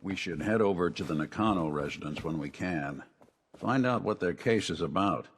We should head over to the Nakano residence when we can. Find out what their case is about.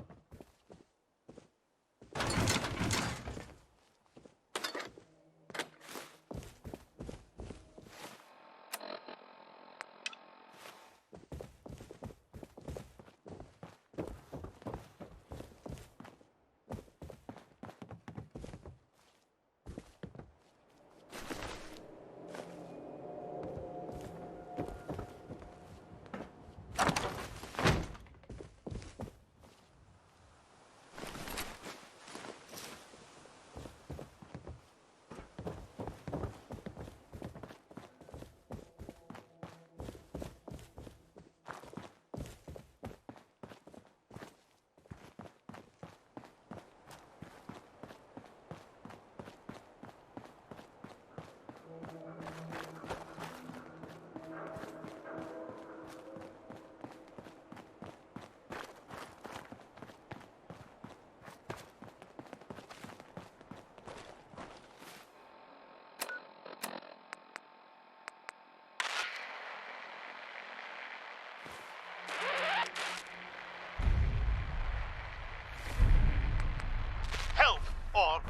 Or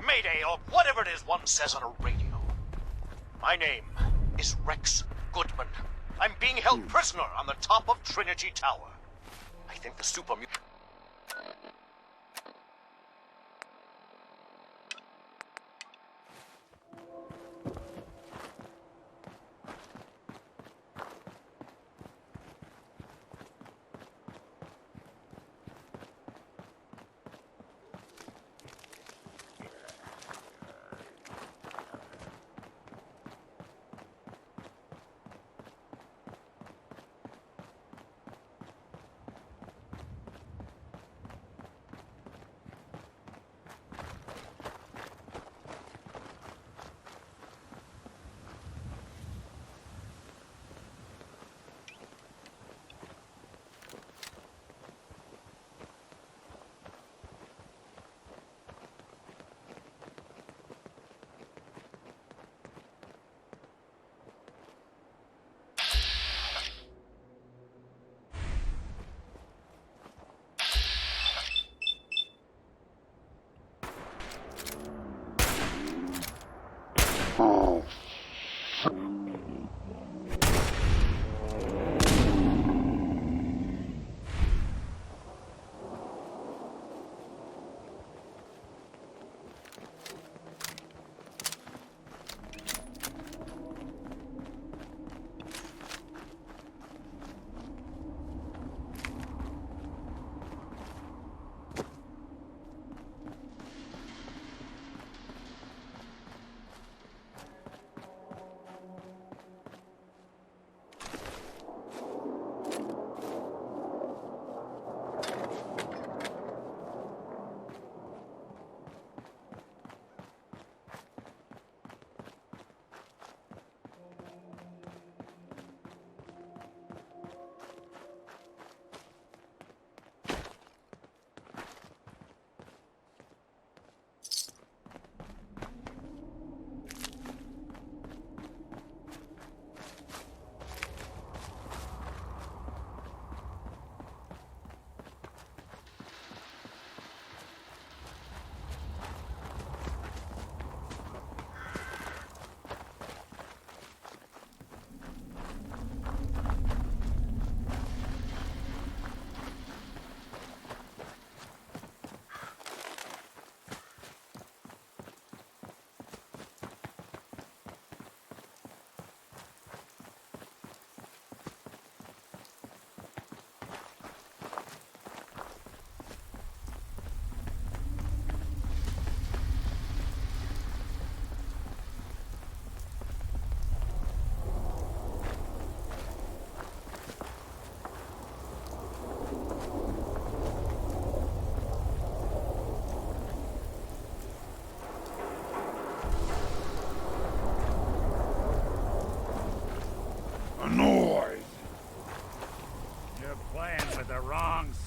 Mayday, or whatever it is one says on a radio. My name is Rex Goodman. I'm being held prisoner on the top of Trinity Tower. I think the super...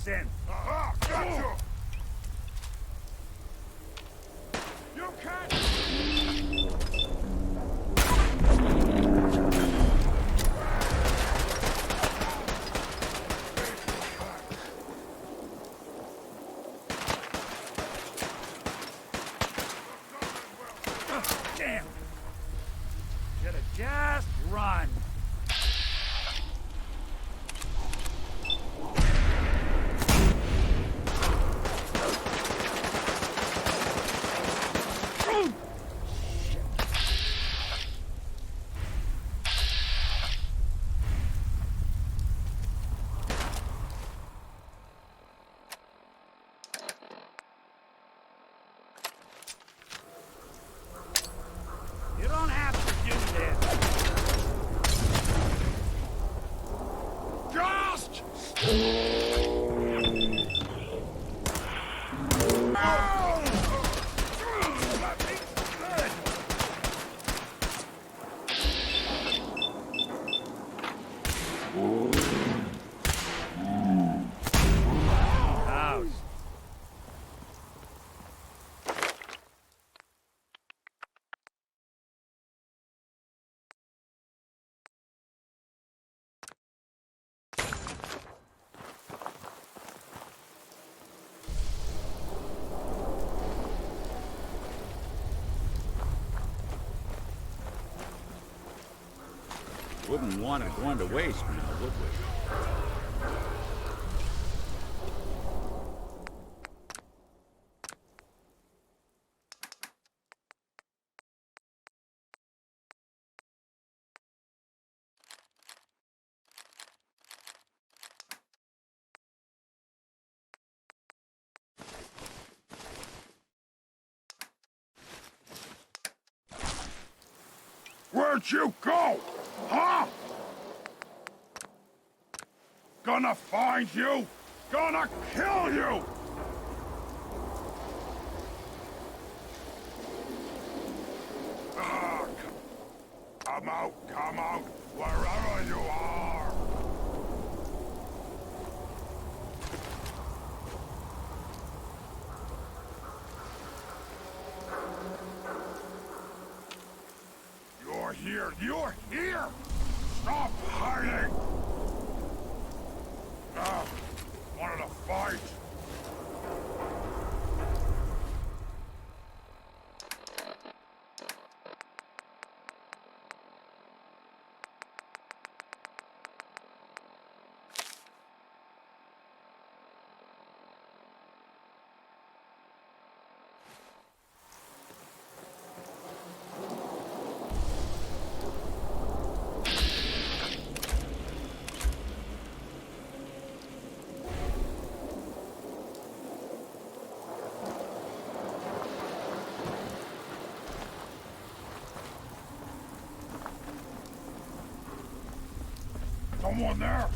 Synth. Gotcha! You can't... Wouldn't want it going to waste now, would we? Where'd you go? Huh? Gonna find you! Gonna kill you! Ah, come out, wherever you are! You're here! Stop hiding! Wanted to fight? Someone there?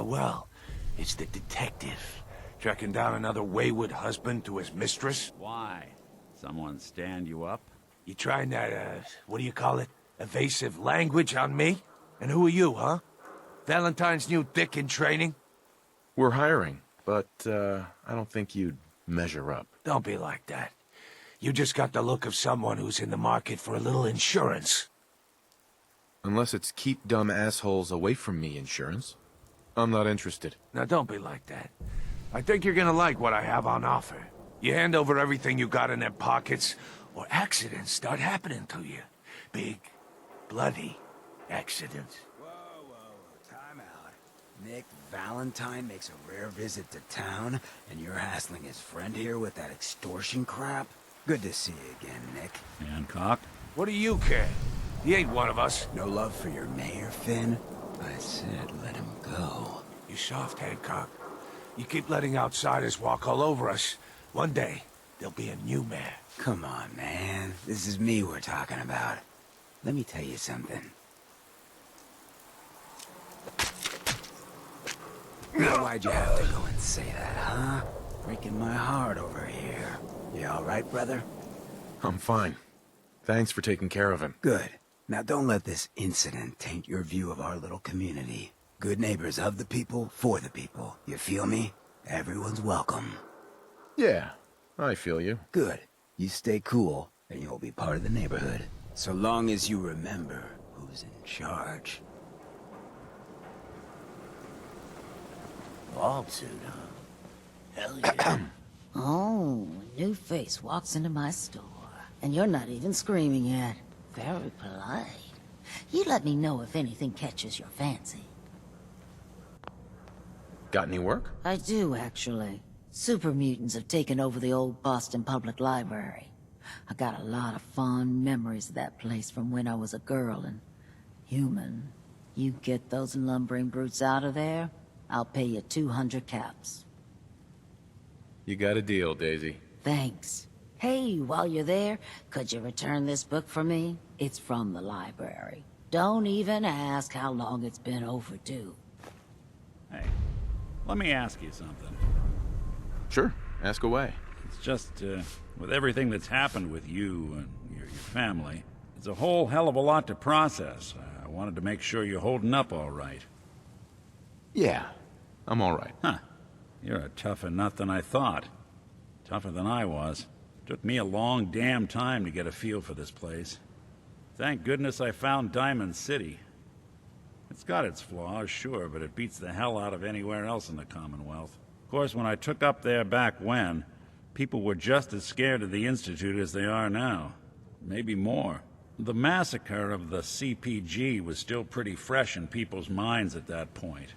Well. It's the detective. Tracking down another wayward husband to his mistress? Why? Someone stand you up? You trying that, what do you call it? Evasive language on me? And who are you, huh? Valentine's new dick in training? We're hiring, but, I don't think you'd measure up. Don't be like that. You just got the look of someone who's in the market for a little insurance. Unless it's keep dumb assholes away from me insurance. I'm not interested. Now don't be like that. I think you're gonna like what I have on offer. You hand over everything you got in them pockets, or accidents start happening to you. Big, bloody accidents. Whoa, time out. Nick Valentine makes a rare visit to town, and you're hassling his friend here with that extortion crap? Good to see you again, Nick. Hancock? What do you care? He ain't one of us. No love for your mayor, Finn? I said let him go. You soft, Hancock. You keep letting outsiders walk all over us. One day, there'll be a new mayor. Come on, man. This is me we're talking about. Let me tell you something. Now, why'd you have to go and say that, huh? Breaking my heart over here. You all right, brother? I'm fine. Thanks for taking care of him. Good. Now don't let this incident taint your view of our little community. Good neighbors of the people, for the people. You feel me? Everyone's welcome. Yeah, I feel you. Good. You stay cool, and you'll be part of the neighborhood. So long as you remember who's in charge. Bald suit, huh? Hell yeah. Oh, a new face walks into my store. And you're not even screaming yet. Very polite. You let me know if anything catches your fancy. Got any work? I do, actually. Super mutants have taken over the old Boston Public Library. I got a lot of fond memories of that place from when I was a girl and human. You get those lumbering brutes out of there, I'll pay you 200 caps. You got a deal, Daisy. Thanks. Hey, while you're there, could you return this book for me? It's from the library. Don't even ask how long it's been overdue. Hey, let me ask you something. Sure, ask away. It's just, with everything that's happened with you and your family, it's a whole hell of a lot to process. I wanted to make sure you're holding up all right. Yeah, I'm all right. Huh. You're a tougher nut than I thought. Tougher than I was. Took me a long damn time to get a feel for this place. Thank goodness I found Diamond City. It's got its flaws, sure, but it beats the hell out of anywhere else in the Commonwealth. Of course, when I took up there back when, people were just as scared of the Institute as they are now. Maybe more. The massacre of the CPG was still pretty fresh in people's minds at that point,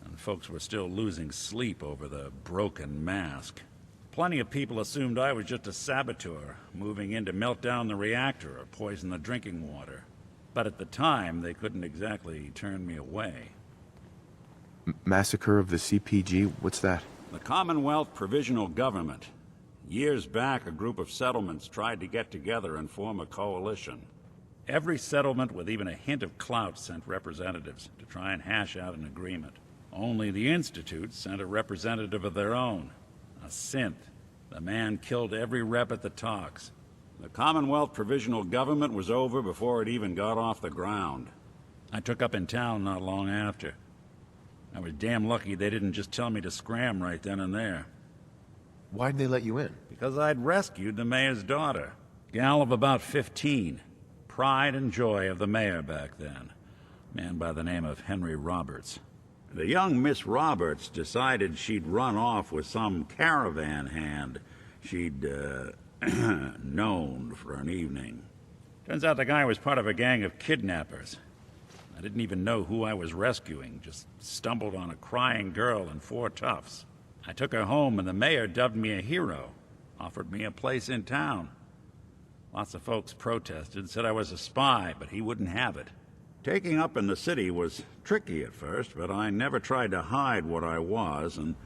and folks were still losing sleep over the broken mask. Plenty of people assumed I was just a saboteur, moving in to melt down the reactor or poison the drinking water. But at the time, they couldn't exactly turn me away. Massacre of the CPG? What's that? The Commonwealth Provisional Government. Years back, a group of settlements tried to get together and form a coalition. Every settlement with even a hint of clout sent representatives to try and hash out an agreement. Only the Institute sent a representative of their own. A synth. The man killed every rep at the talks. The Commonwealth Provisional Government was over before it even got off the ground. I took up in town not long after. I was damn lucky they didn't just tell me to scram right then and there. Why'd they let you in? Because I'd rescued the mayor's daughter. Gal of about 15. Pride and joy of the mayor back then. Man by the name of Henry Roberts. The young Miss Roberts decided she'd run off with some caravan hand she'd, known for an evening. Turns out the guy was part of a gang of kidnappers. I didn't even know who I was rescuing, just stumbled on a crying girl and 4 toughs. I took her home and the mayor dubbed me a hero, offered me a place in town. Lots of folks protested, said I was a spy, but he wouldn't have it. Taking up in the city was tricky at first, but I never tried to hide what I was, and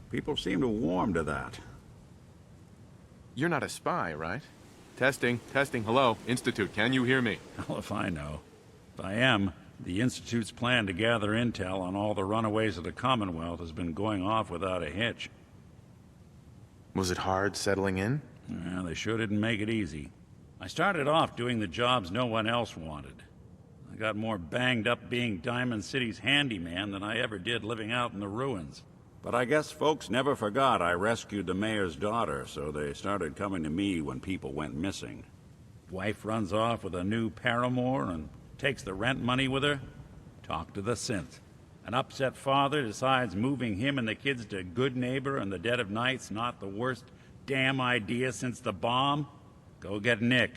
people seemed to warm to that. You're not a spy, right? Testing, testing, hello, Institute, can you hear me? Hell if I know. If I am, the Institute's plan to gather intel on all the runaways of the Commonwealth has been going off without a hitch. Was it hard settling in? Yeah, they sure didn't make it easy. I started off doing the jobs no one else wanted. I got more banged up being Diamond City's handyman than I ever did living out in the ruins. But I guess folks never forgot I rescued the mayor's daughter, so they started coming to me when people went missing. Wife runs off with a new paramour and takes the rent money with her. Talk to the synth. An upset father decides moving him and the kids to Good Neighbor in the dead of night's not the worst damn idea since the bomb. Go get Nick.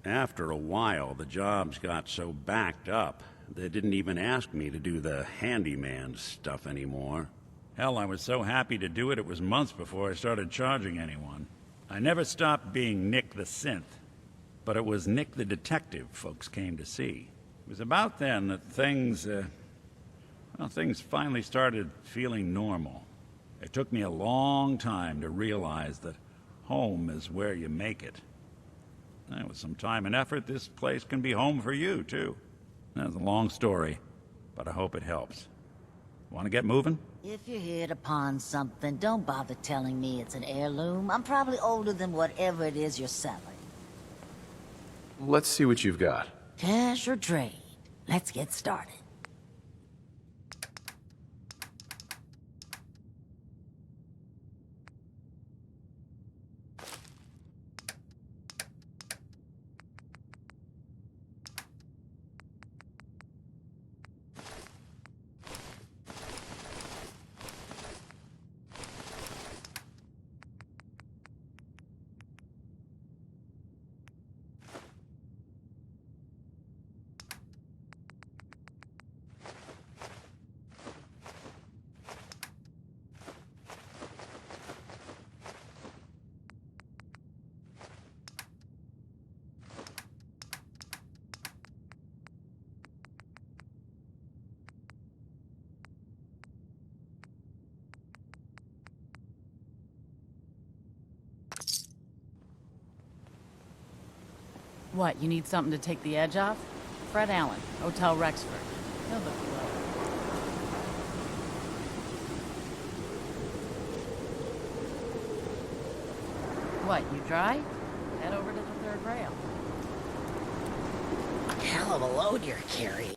After a while, the jobs got so backed up, they didn't even ask me to do the handyman stuff anymore. Hell, I was so happy to do it, it was months before I started charging anyone. I never stopped being Nick the Synth, but it was Nick the Detective folks came to see. It was about then that things finally started feeling normal. It took me a long time to realize that home is where you make it. With some time and effort, this place can be home for you, too. That's a long story, but I hope it helps. Want to get moving? If you hit upon something, don't bother telling me it's an heirloom. I'm probably older than whatever it is you're selling. Let's see what you've got. Cash or trade? Let's get started. What, you need something to take the edge off? Fred Allen, Hotel Rexford. He'll look you up. What, you dry? Head over to the third rail. Hell of a load you're carrying.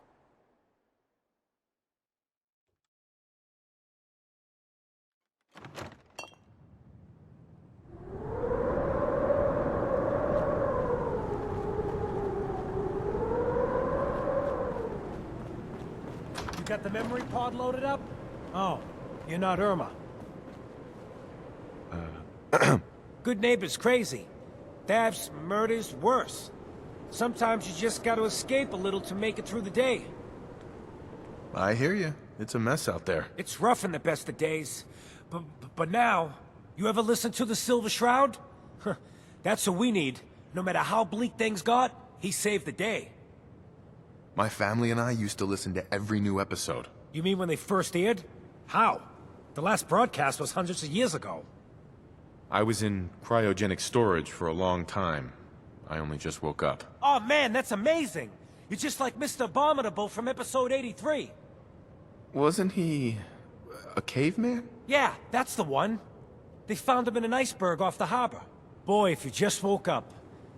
You got the memory pod loaded up? Oh, you're not Irma. Good neighbors crazy. Thefts, murders, worse. Sometimes you just gotta escape a little to make it through the day. I hear you. It's a mess out there. It's rough in the best of days. But now, you ever listen to the Silver Shroud? Huh, that's what we need. No matter how bleak things got, he saved the day. My family and I used to listen to every new episode. You mean when they first aired? How? The last broadcast was hundreds of years ago. I was in cryogenic storage for a long time. I only just woke up. Oh man, that's amazing! You're just like Mr. Abominable from episode 83. Wasn't he a caveman? Yeah, that's the one. They found him in an iceberg off the harbor. Boy, if you just woke up.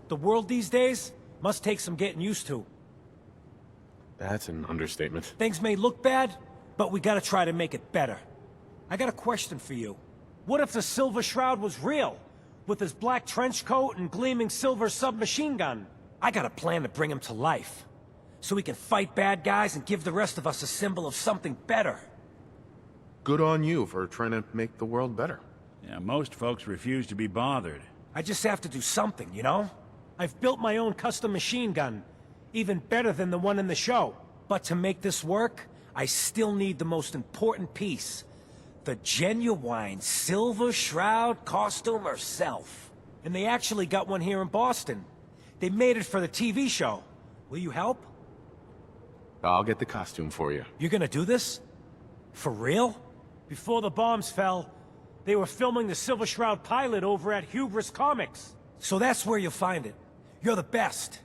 The world these days must take some getting used to. That's an understatement. Things may look bad, but we gotta try to make it better. I got a question for you. What if the Silver Shroud was real? With his black trench coat and gleaming silver submachine gun? I got a plan to bring him to life. So we can fight bad guys and give the rest of us a symbol of something better. Good on you for trying to make the world better. Yeah, most folks refuse to be bothered. I just have to do something, you know? I've built my own custom machine gun. Even better than the one in the show. But to make this work, I still need the most important piece. The genuine Silver Shroud costume herself. And they actually got one here in Boston. They made it for the TV show. Will you help? I'll get the costume for you. You're gonna do this? For real? Before the bombs fell, they were filming the Silver Shroud pilot over at Hubris Comics. So that's where you'll find it. You're the best.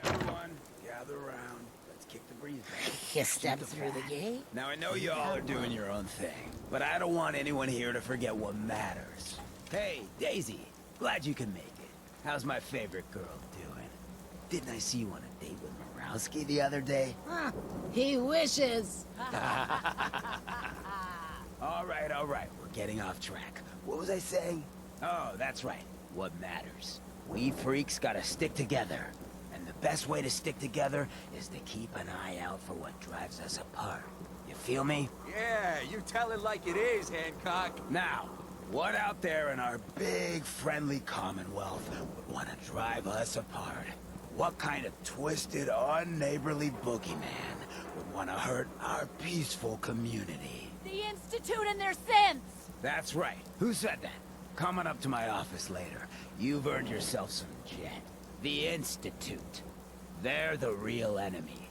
Everyone, gather around. Let's kick the breeze back. You stepped through the gate? Now, I know you all are doing your own thing, but I don't want anyone here to forget what matters. Hey, Daisy, glad you can make it. How's my favorite girl doing? Didn't I see you on a date with Morowski the other day? Huh, he wishes. All right, we're getting off track. What was I saying? Oh, that's right, what matters. We freaks gotta stick together. And the best way to stick together is to keep an eye out for what drives us apart. You feel me? Yeah, you tell it like it is, Hancock. Now, what out there in our big, friendly Commonwealth would want to drive us apart? What kind of twisted, unneighborly boogeyman would want to hurt our peaceful community? The Institute and their sins. That's right. Who said that? Coming up to my office later. You've earned yourself some jet. The Institute. They're the real enemy.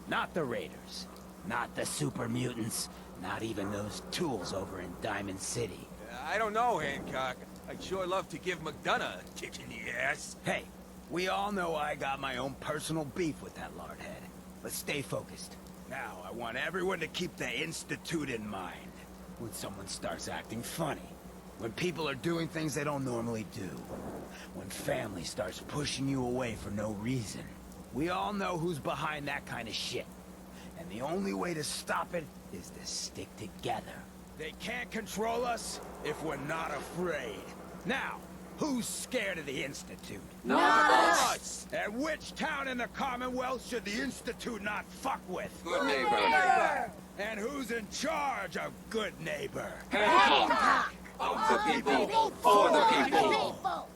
Not the Raiders. Not the super mutants. Not even those tools over in Diamond City. I don't know, Hancock. I'd sure love to give McDonough a kick in the ass. Hey, we all know I got my own personal beef with that lardhead. Let's stay focused. Now, I want everyone to keep the Institute in mind. When someone starts acting funny. When people are doing things they don't normally do. When family starts pushing you away for no reason. We all know who's behind that kind of shit. And the only way to stop it is to stick together. They can't control us if we're not afraid. Now, who's scared of the Institute? Not us! And which town in the Commonwealth should the Institute not fuck with? Good neighbor. And who's in charge of good neighbor? Hancock. Of the people, for the people.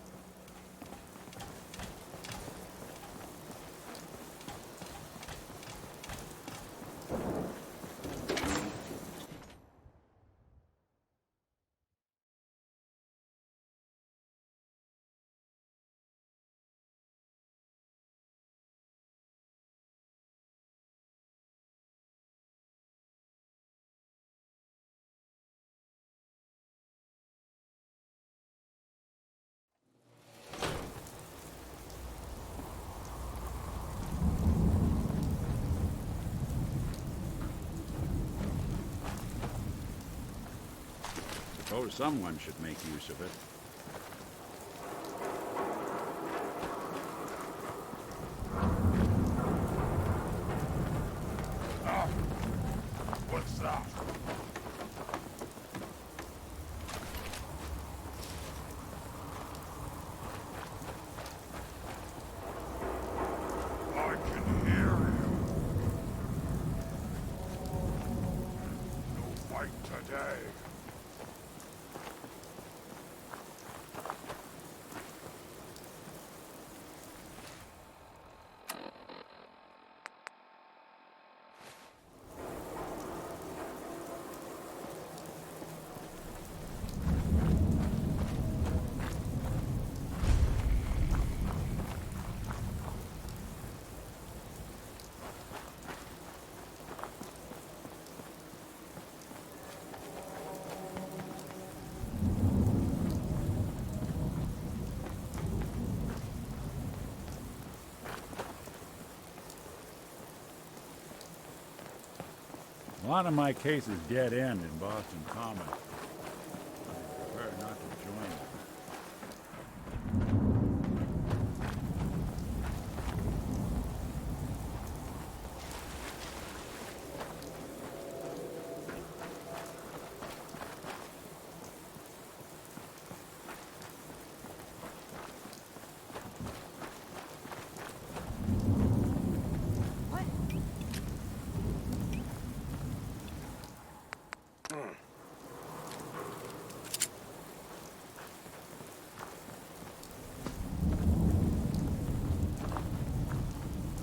Suppose someone should make use of it. Ah, what's that? I can hear you. No fight today. A lot of my cases dead end in Boston Common. I prefer not to join them.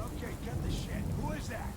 Okay, cut the shit. Who is that?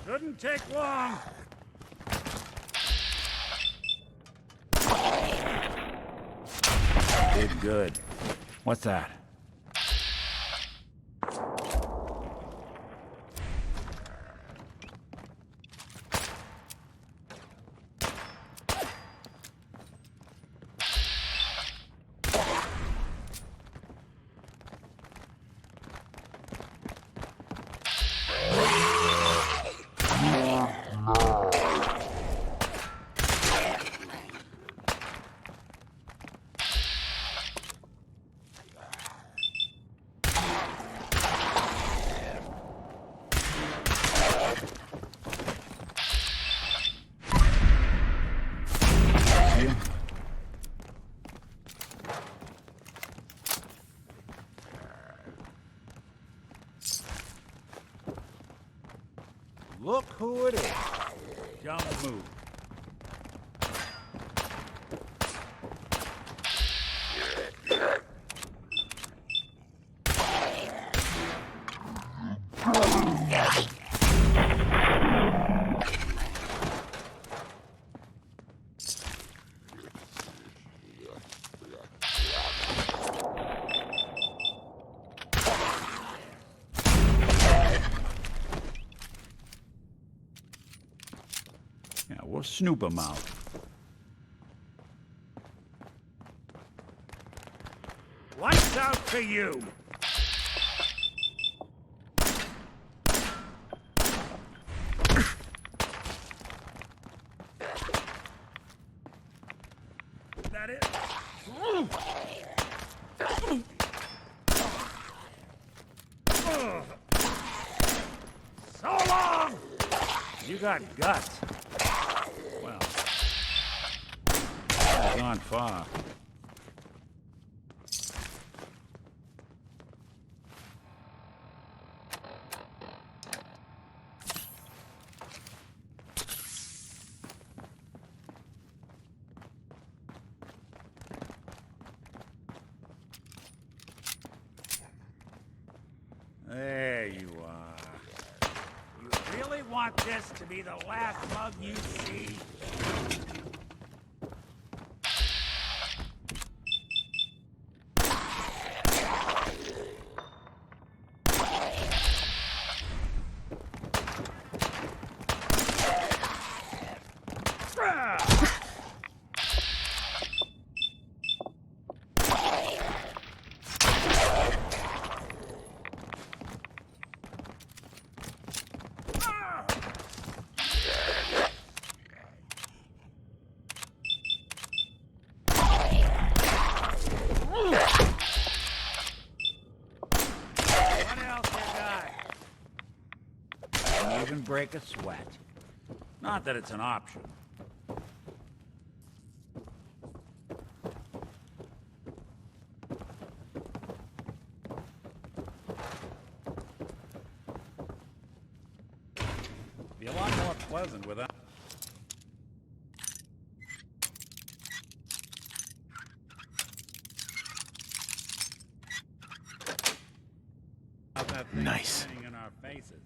Shouldn't take long. Did good. What's that? Look who it is. Don't move. Yeah, we'll snoop them out. Lights out for you! That it? So long! You got guts. Well, that's gone far. really want this to be the last mug you see? Break a sweat. Not that it's an option. Be a lot more pleasant without. Nice. In our faces.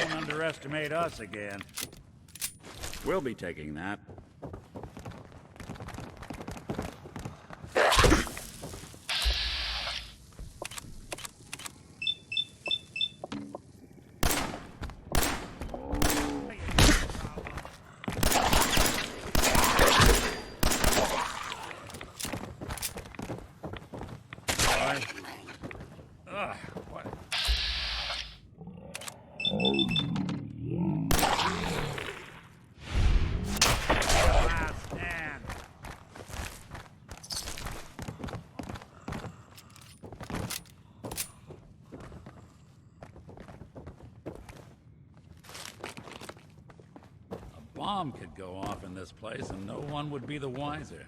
Don't underestimate us again. We'll be taking that. Ugh, what? Last stand. A bomb could go off in this place and no one would be the wiser.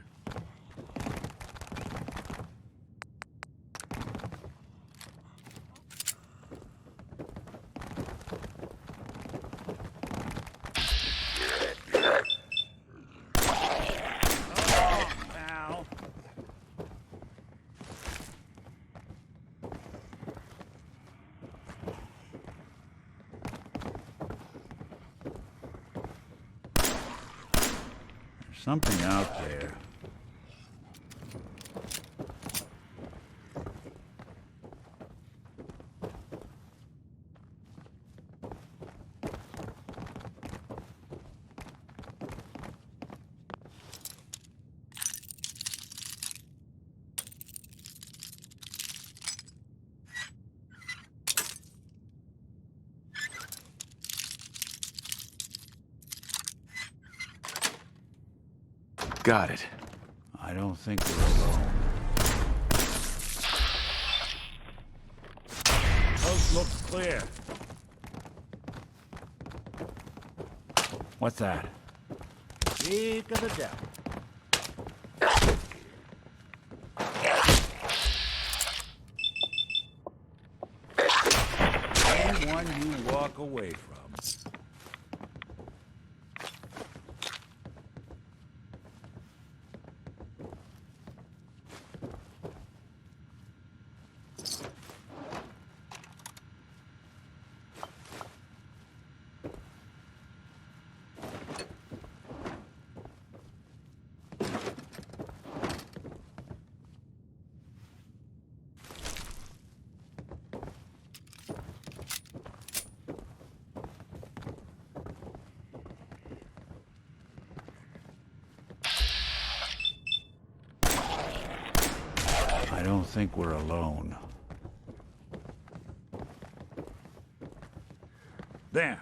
Something out there. Got it. I don't think we're alone. Coast looks clear. What's that? Speak of the devil. Anyone you walk away from. I don't think we're alone. There.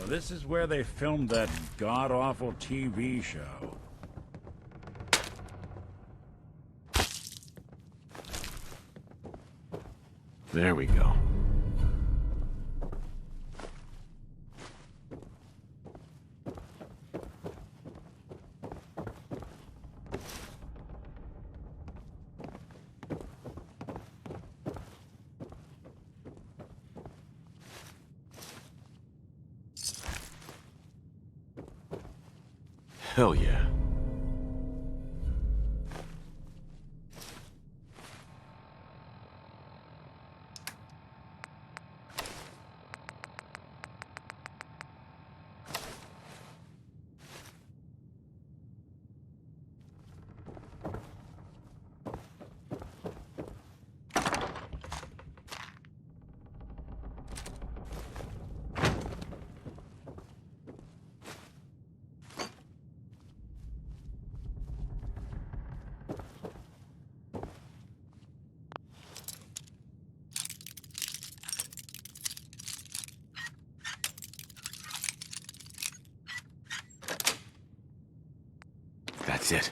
this is where they filmed that god-awful TV show. There we go. Hell yeah. That's it.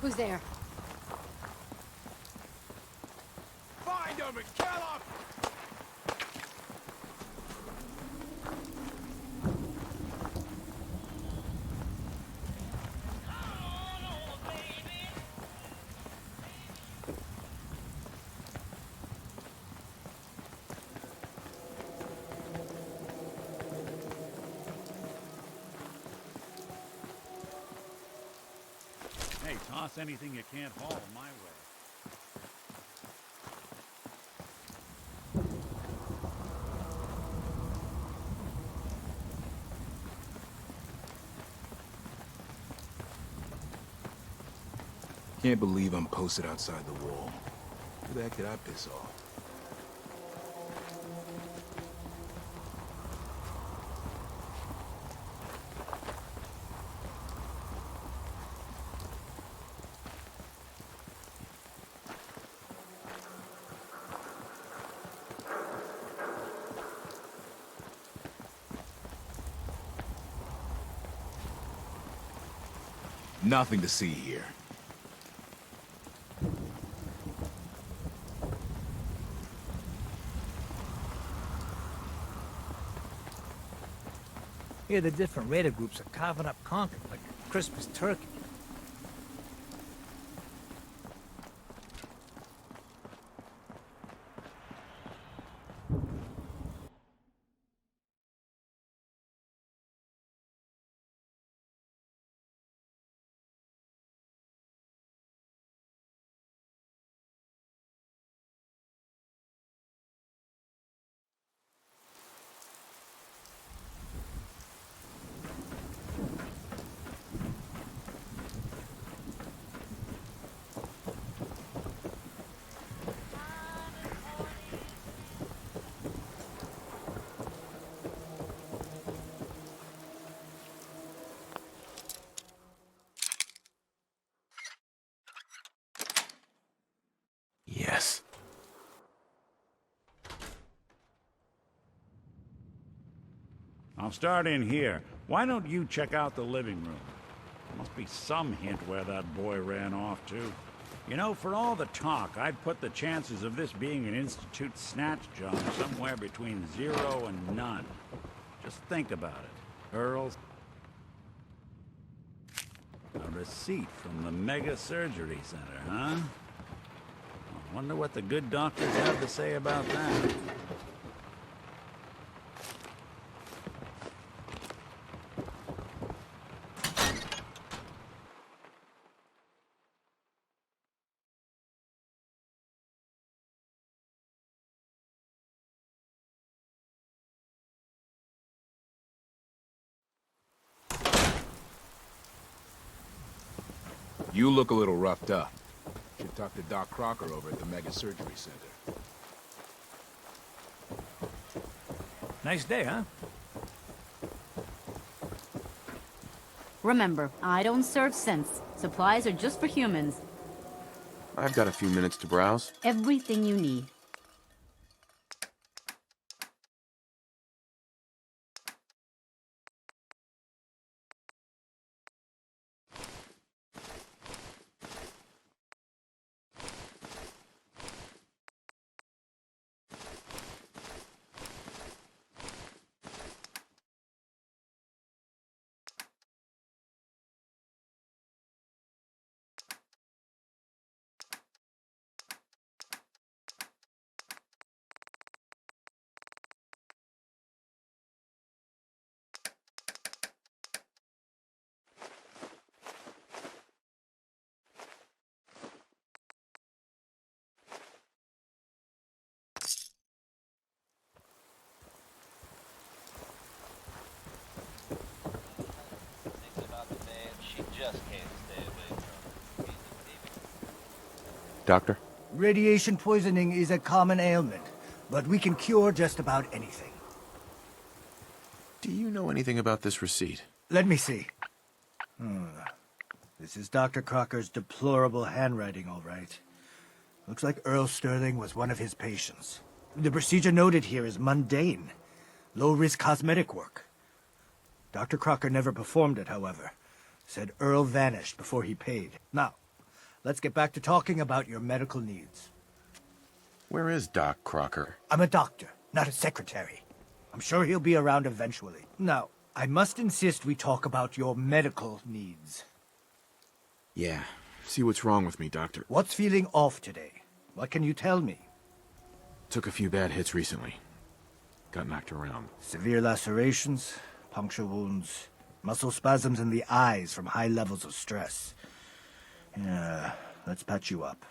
Who's there? Find him and kill him! Hey, toss anything you can't haul my way. Can't believe I'm posted outside the wall. Who the heck did I piss off? Nothing to see here. Here, the different raider groups are carving up concrete like a Christmas turkey. I'll start in here. Why don't you check out the living room? There must be some hint where that boy ran off to. You know, for all the talk, I'd put the chances of this being an Institute snatch job somewhere between 0 and none. Just think about it. Earl's a receipt from the Mega Surgery Center, huh? I wonder what the good doctors have to say about that. You look a little roughed up. Should talk to Doc Crocker over at the Mega Surgery Center. Nice day, huh? Remember, I don't serve sense. Supplies are just for humans. I've got a few minutes to browse. Everything you need. Doctor? Radiation poisoning is a common ailment, but we can cure just about anything. Do you know anything about this receipt? Let me see. This is Dr. Crocker's deplorable handwriting, all right. Looks like Earl Sterling was one of his patients. The procedure noted here is mundane. Low-risk cosmetic work. Dr. Crocker never performed it, however. Said Earl vanished before he paid. Now, let's get back to talking about your medical needs. Where is Doc Crocker? I'm a doctor, not a secretary. I'm sure he'll be around eventually. Now, I must insist we talk about your medical needs. Yeah. See what's wrong with me, Doctor. What's feeling off today? What can you tell me? Took a few bad hits recently. Got knocked around. Severe lacerations, puncture wounds, muscle spasms in the eyes from high levels of stress. Yeah, let's patch you up.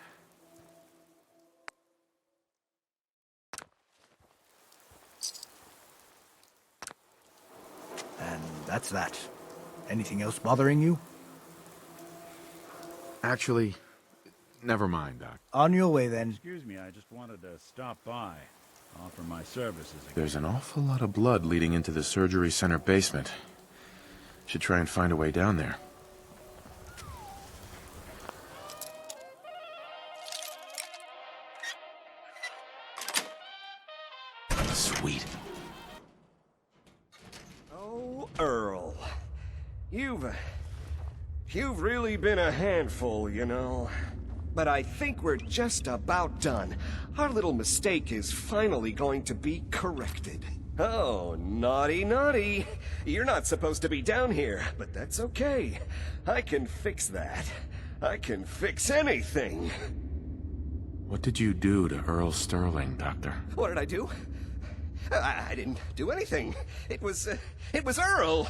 And that's that. Anything else bothering you? Actually, never mind, Doc. On your way, then. Excuse me, I just wanted to stop by. Offer my services again. There's an awful lot of blood leading into the surgery center basement. Should try and find a way down there. Sweet. Oh, Earl. You've really been a handful, you know. But I think we're just about done. Our little mistake is finally going to be corrected. Oh, naughty, naughty. You're not supposed to be down here, but that's okay. I can fix that. I can fix anything. What did you do to Earl Sterling, Doctor? What did I do? I didn't do anything. It was Earl.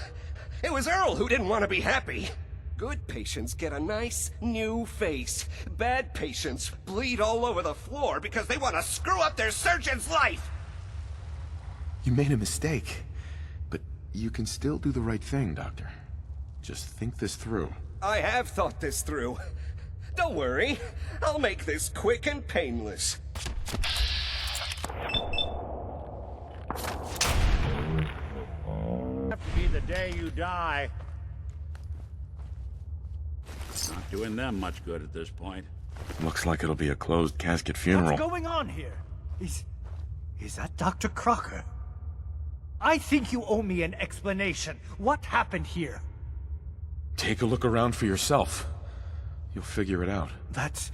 It was Earl who didn't want to be happy. Good patients get a nice, new face. Bad patients bleed all over the floor because they want to screw up their surgeon's life! You made a mistake, but you can still do the right thing, Doctor. Just think this through. I have thought this through. Don't worry. I'll make this quick and painless. Have to be the day you die. Not doing them much good at this point. Looks like it'll be a closed casket funeral. What's going on here? Is that Dr. Crocker? I think you owe me an explanation. What happened here? Take a look around for yourself. You'll figure it out. That's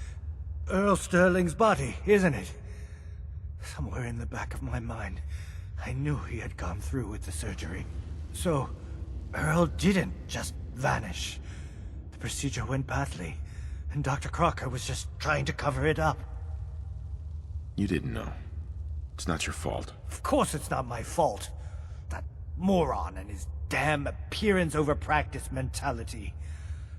Earl Sterling's body, isn't it? Somewhere in the back of my mind, I knew he had gone through with the surgery. So, Earl didn't just vanish. The procedure went badly, and Dr. Crocker was just trying to cover it up. You didn't know. It's not your fault. Of course it's not my fault. That moron and his damn appearance over practice mentality.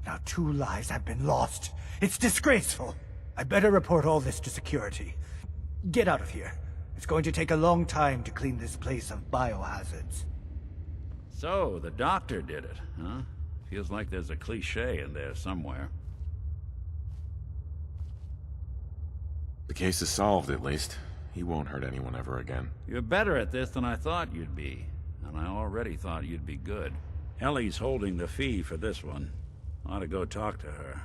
Now 2 lives have been lost. It's disgraceful. I better report all this to security. Get out of here. It's going to take a long time to clean this place of biohazards. So, the doctor did it, huh? Feels like there's a cliché in there somewhere. The case is solved, at least. He won't hurt anyone ever again. You're better at this than I thought you'd be, and I already thought you'd be good. Ellie's holding the fee for this one. Ought to go talk to her.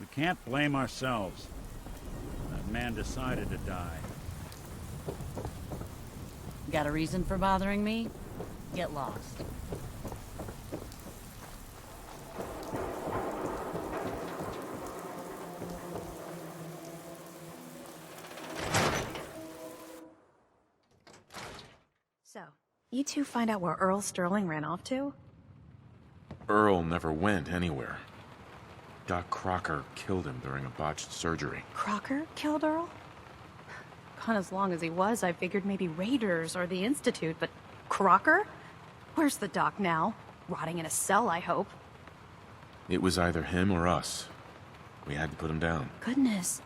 We can't blame ourselves. That man decided to die. Got a reason for bothering me? Get lost. So, you two find out where Earl Sterling ran off to? Earl never went anywhere. Doc Crocker killed him during a botched surgery. Crocker killed Earl? Gone as long as he was, I figured maybe Raiders or the Institute, but Crocker? Where's the doc now? Rotting in a cell, I hope. It was either him or us. We had to put him down. Goodness.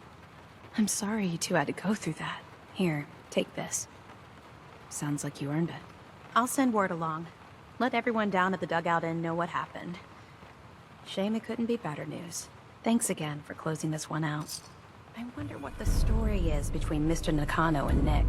I'm sorry you two had to go through that. Here, take this. Sounds like you earned it. I'll send word along. Let everyone down at the Dugout Inn know what happened. Shame it couldn't be better news. Thanks again for closing this one out. I wonder what the story is between Mr. Nakano and Nick.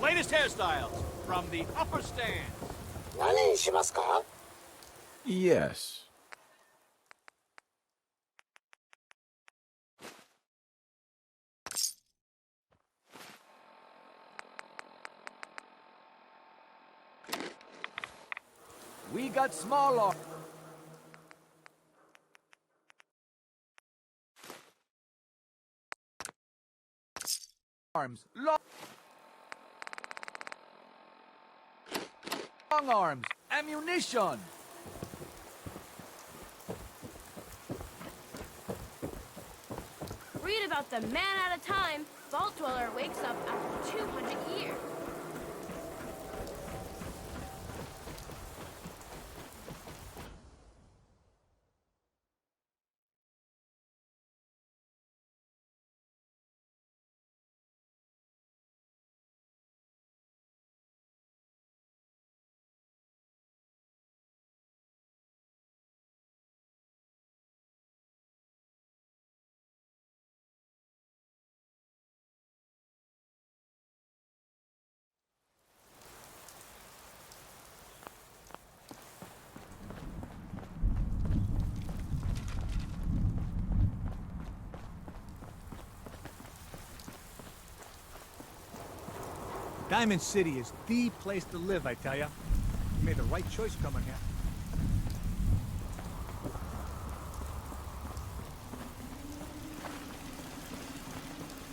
Latest hairstyles from the upper stands. Yes. We got smaller. Arms. Long arms. Ammunition. Read about the man at a time. Vault Dweller wakes up after 200 years. Diamond City is the place to live, I tell ya. You made the right choice coming here.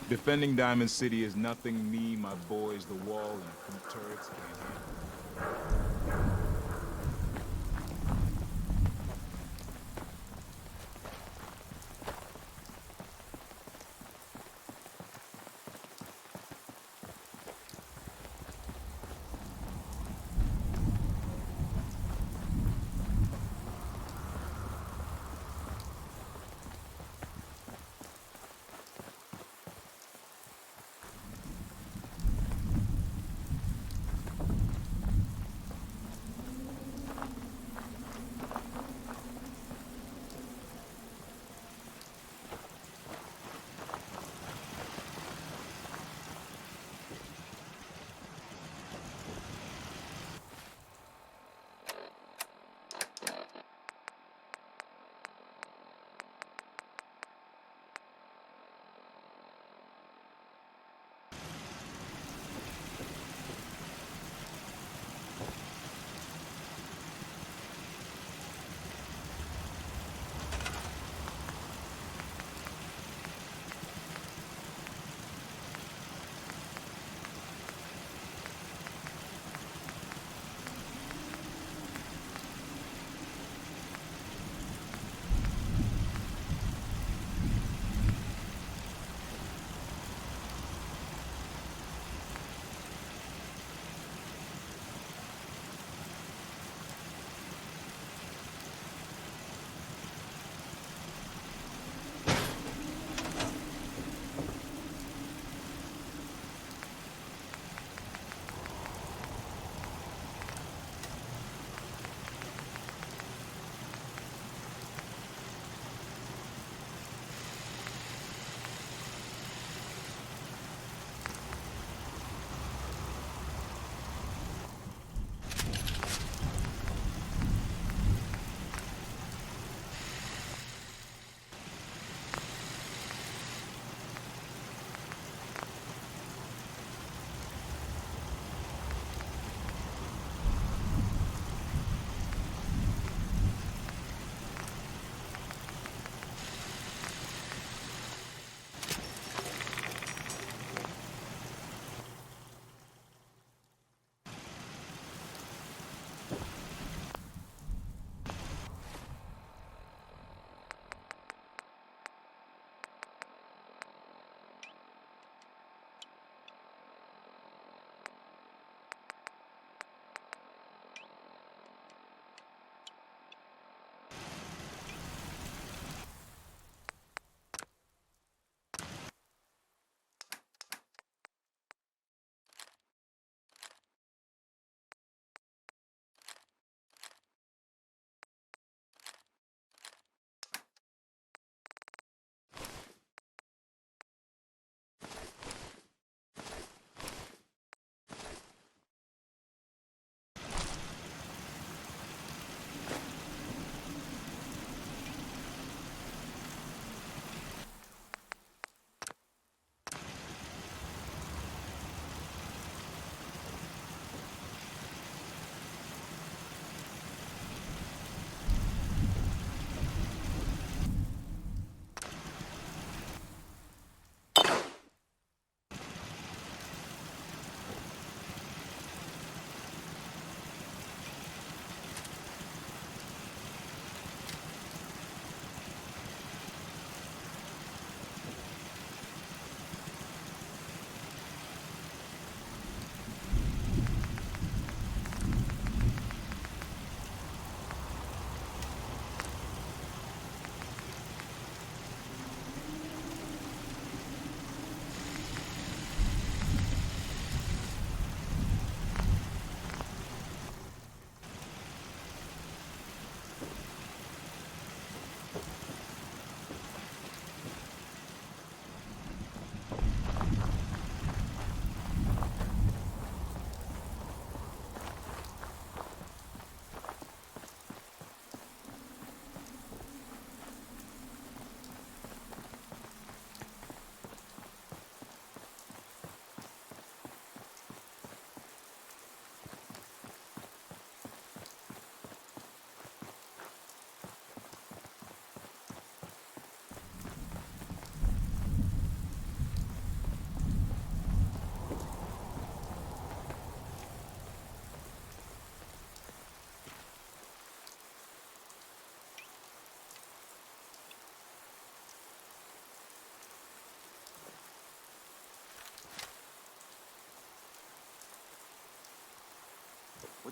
Defending Diamond City is nothing me, my boys, the wall, and some turrets can't handle.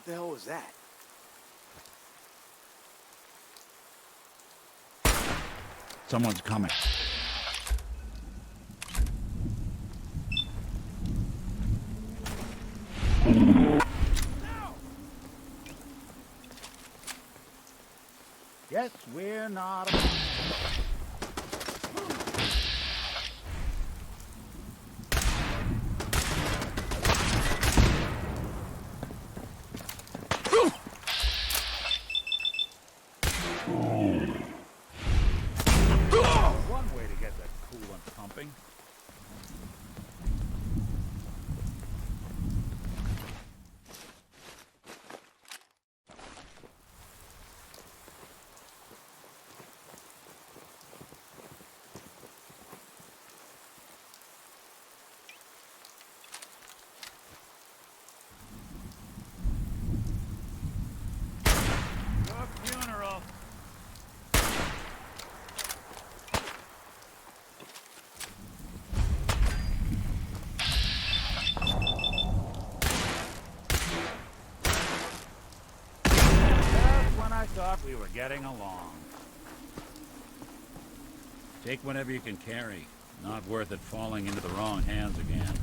the hell was that? Someone's coming. Guess we're not. One way to get that coolant pumping. Funeral. Just when I thought we were getting along. Take whatever you can carry. Not worth it falling into the wrong hands again.